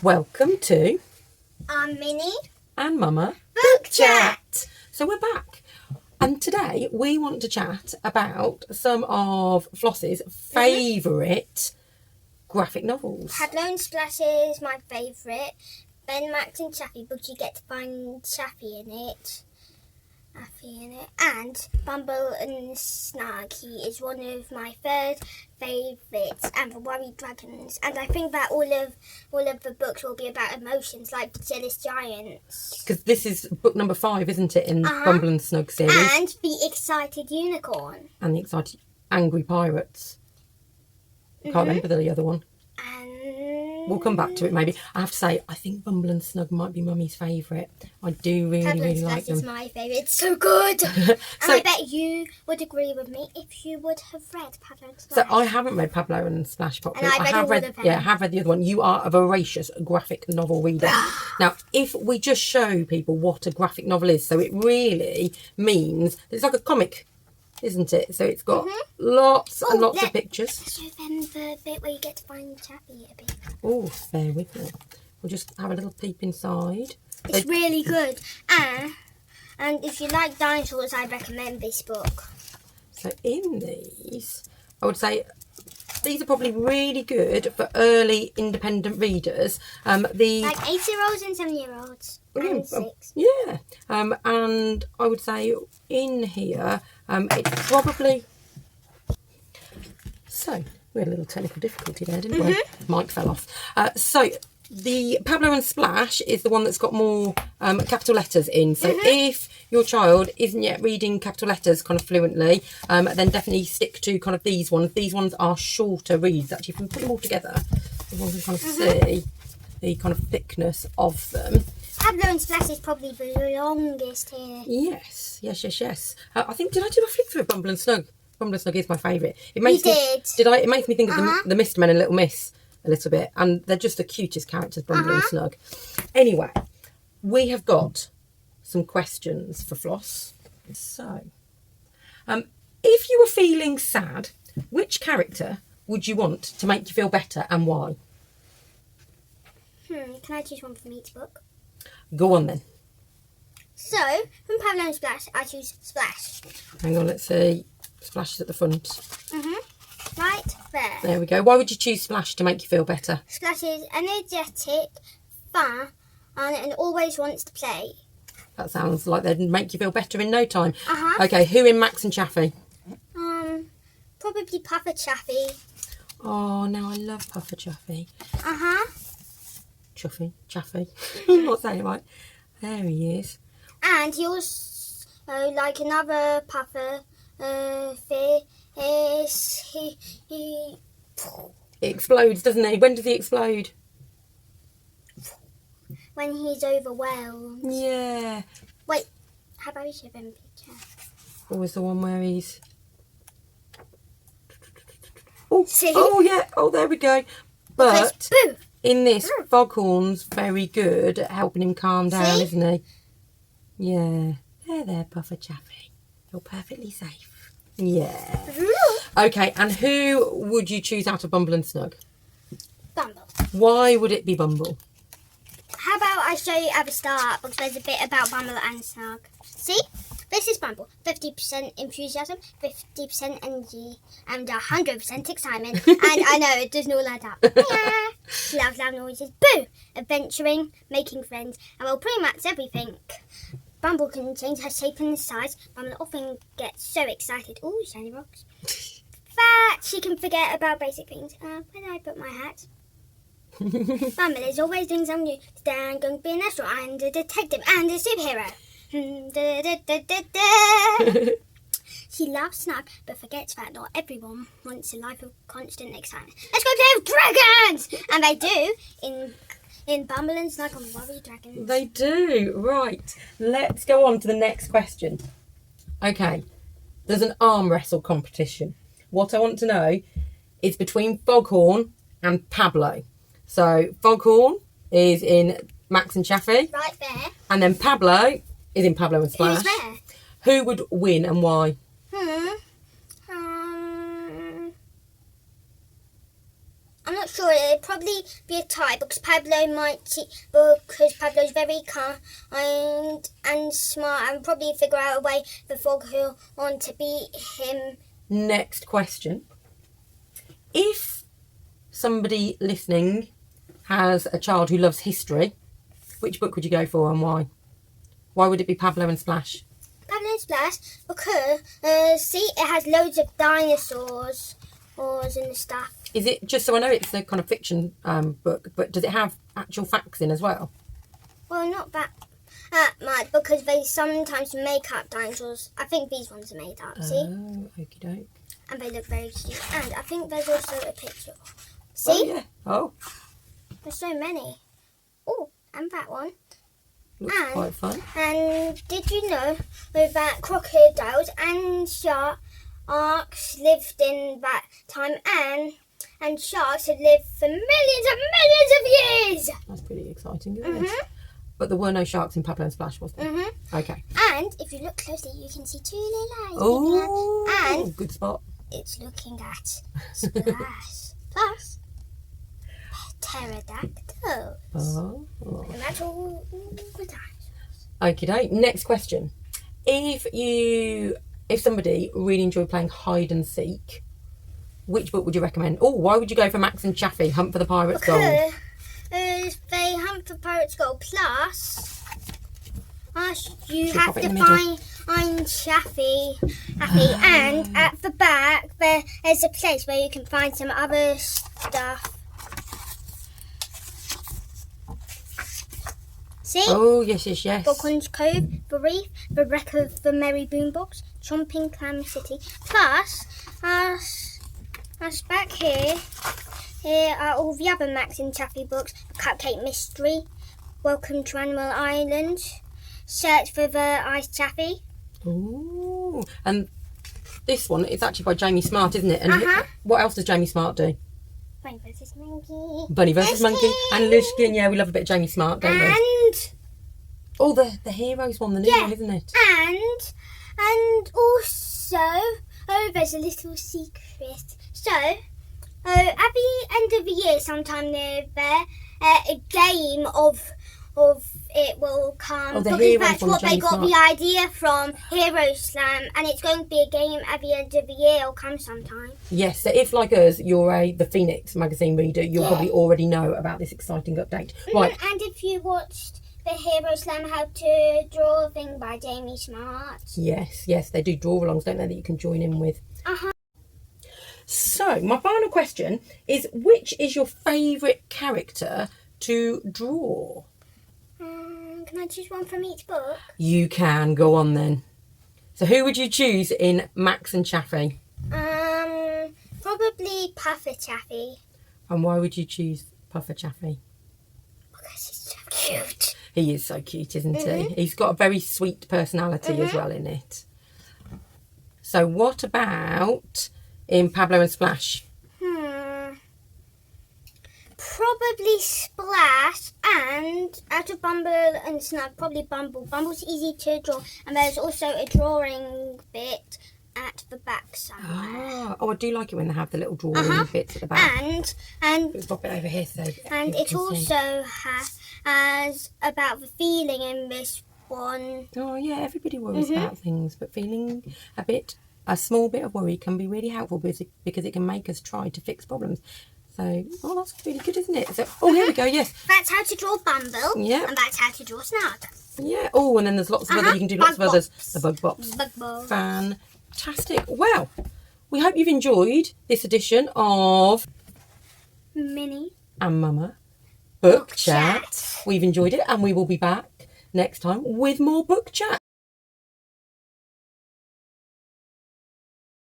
Welcome to Minnie and Mama Book Chat. So we're back, and today we want to chat about some of Floss's favourite graphic novels. Pablo Splash is my favourite. Ben, Max and Chaffy, but you get to find Chaffy in it. And Bumble Snug, he is one of my third favourites, and the Worried Dragons. And I think that all of the books will be about emotions, like the Jealous Giants. Because this is book number 5, isn't it, in Bumble and Snug series? And the Excited Unicorn. And the Excited Angry Pirates. Can't remember the other one. We'll come back to it maybe. I have to say, I think Bumble and Snug might be Mummy's favourite. I do really like them. Is my favourite. It's so good. And I bet you would agree with me if you would have read Pablo and Splash. So I haven't read Pablo and Splash properly. And I have read all of them. Yeah, I have read the other one. You are a voracious graphic novel reader. Now, if we just show people what a graphic novel is, so it really means it's like a comic, isn't it? So it's got lots and lots of pictures. Show them the bit where you get to find Chaffy a bit. Oh, bear with me. We'll just have a little peep inside. It's really good. And if you like dinosaurs, I recommend this book. So in these, I would say these are probably really good for early independent readers. Like 8-year-olds and 7-year-olds. And 6. Yeah. And I would say in here, it's probably... So, we had a little technical difficulty there, didn't we? Mic fell off. So, the Pablo and Splash is the one that's got more capital letters in. So, if your child isn't yet reading capital letters kind of fluently, then definitely stick to kind of these ones. These ones are shorter reads. Actually, if you put them all together, you can kind of see the kind of thickness of them. Pablo and Splash is probably the longest here. Yes. I think, did I do a flick through of Bumble and Snug? Bumble and Snug is my favourite. It makes It makes me think of the Mist Men and Little Miss a little bit, and they're just the cutest characters, Bumble and Snug. Anyway, we have got some questions for Floss. So, if you were feeling sad, which character would you want to make you feel better, and why? Can I choose one from each book? Go on then. So, from Pablo and Splash, I choose Splash. Hang on, let's see. Splash is at the front. Right there. There we go. Why would you choose Splash to make you feel better? Splash is energetic, fun, and always wants to play. That sounds like they'd make you feel better in no time. Okay, who in Max and Chaffy? Probably Papa Chaffy. Oh, now I love Puffer Chaffy. Chaffy. I'm not saying it right. There he is. And he also, like another Puffer is he It explodes, doesn't he? When does he explode? when he's overwhelmed. Yeah. Wait, how about we show them a picture? What was the one where he's... Oh, See? oh yeah. Oh, there we go. But Boo! in this, Foghorn's very good at helping him calm down, isn't he? Yeah. There, Puffer Chaffy. You're perfectly safe. Yeah. Okay, and who would you choose out of Bumble and Snug? Bumble. Why would it be Bumble? How about I show you at the start, because there's a bit about Bumble and Snug. See? This is Bumble. 50% enthusiasm, 50% energy, and 100% excitement. And I know, it doesn't all add up. Yeah. Loud noises. Boo! Adventuring, making friends, and well, pretty much everything. Bumble can change her shape and size. Bumble often gets so excited. Ooh, shiny rocks. That she can forget about basic things. Where did I put my hat? Bumble is always doing something new. Today I'm going to be an astronaut and a detective and a superhero. She loves Snug, but forgets that not everyone wants a life of constant excitement. Let's go play with dragons! And they do in Bumble and Snug on Worried Dragons. They do. Right. Let's go on to the next question. Okay. There's an arm wrestle competition. What I want to know is between Foghorn and Pablo. So Foghorn is in Max and Chaffy. Right there. And then Pablo is in Pablo and Splash. Who's there? Who would win and why? I'm not not sure. It'd probably be a tie because because Pablo's very kind and smart and probably figure out a way before he'll want to beat him. Next question. If somebody listening has a child who loves history, which book would you go for and why? Why would it be Pablo and Splash? Pablo and Splash because, it has loads of dinosaurs and stuff. Is it, just so I know, it's a kind of fiction book, but does it have actual facts in as well? Well, not that much because they sometimes make up dinosaurs. I think these ones are made up, see? Oh, okie doke. And they look very cute. And I think there's also a picture. See? Oh, yeah. Oh. There's so many. Oh, and that one. Looks quite fun. And did you know that crocodiles and sharks lived in that time and sharks had lived for millions and millions of years? That's pretty exciting, isn't it? But there were no sharks in Pablo and Splash, was there? Okay. And if you look closely, you can see two little eyes. Oh, and good spot. it's looking at Splash. Plus, pterodactyls. Oh. And that's all the time. Okie doke. Next question. If somebody really enjoyed playing hide and seek, which book would you recommend? Oh, why would you go for Max and Chaffy, Hunt for the Pirate's Gold? They hunt for pirates' gold. Plus, you Should have pop it to in the middle. find Chaffy. And at the back, there's a place where you can find some other stuff. See? Oh, yes. Falcon's Cove, The Reef, The Wreck of the Merry Boombox, Chomping Clam City. Plus, us back here are all the other Max and Chaffy books. Cupcake Mystery, Welcome to Animal Island, Search for the Ice Chaffy. Oh, and this one is actually by Jamie Smart, isn't it? And what else does Jamie Smart do? Bunny vs. Monkey. Bunny vs. Monkey and Lushkin. Yeah, we love a bit of Jamie Smart, don't we? And oh, the Heroes one, the new one, isn't it? And also, there's a little secret. So, at the end of the year, sometime near there, a game of it will come. Oh, the because Heroes that's one, what they Jamie got Smart. the idea from Hero Slam, and it's going to be a game at the end of the year. It'll come sometime. Yes, so if, like us, you're the Phoenix magazine reader, you'll probably already know about this exciting update. Right. And if you watched the Hero Slam How to Draw thing by Jamie Smart. Yes, they do draw-alongs, don't they, that you can join in with. So, my final question is, which is your favourite character to draw? Can I choose one from each book? You can, go on then. So who would you choose in Max and Chaffy? Probably Puffer Chaffy. And why would you choose Puffer Chaffy? Because he's so cute. He is so cute, isn't he? He's got a very sweet personality as well in it. So what about in Pablo and Splash? Probably Splash, and out of Bumble and Snug, probably Bumble. Bumble's easy to draw, and there's also a drawing bit at the back somewhere. Oh, I do like it when they have the little drawing bits at the back. And Let's pop it over here so and people it can see. also has about the feeling in this one. Oh yeah, everybody worries about things, but feeling a small bit of worry can be really helpful because it can make us try to fix problems. So, that's really good, isn't it? So, here we go, yes. That's how to draw Bumble. Yeah. And that's how to draw Snug. Yeah. Oh, and then there's lots of other, you can do lots of others. The Bug Bops. Bug Bops. Fantastic. Well, we hope you've enjoyed this edition of Minnie and Mama Book Chat. Chat. We've enjoyed it and we will be back next time with more book chat.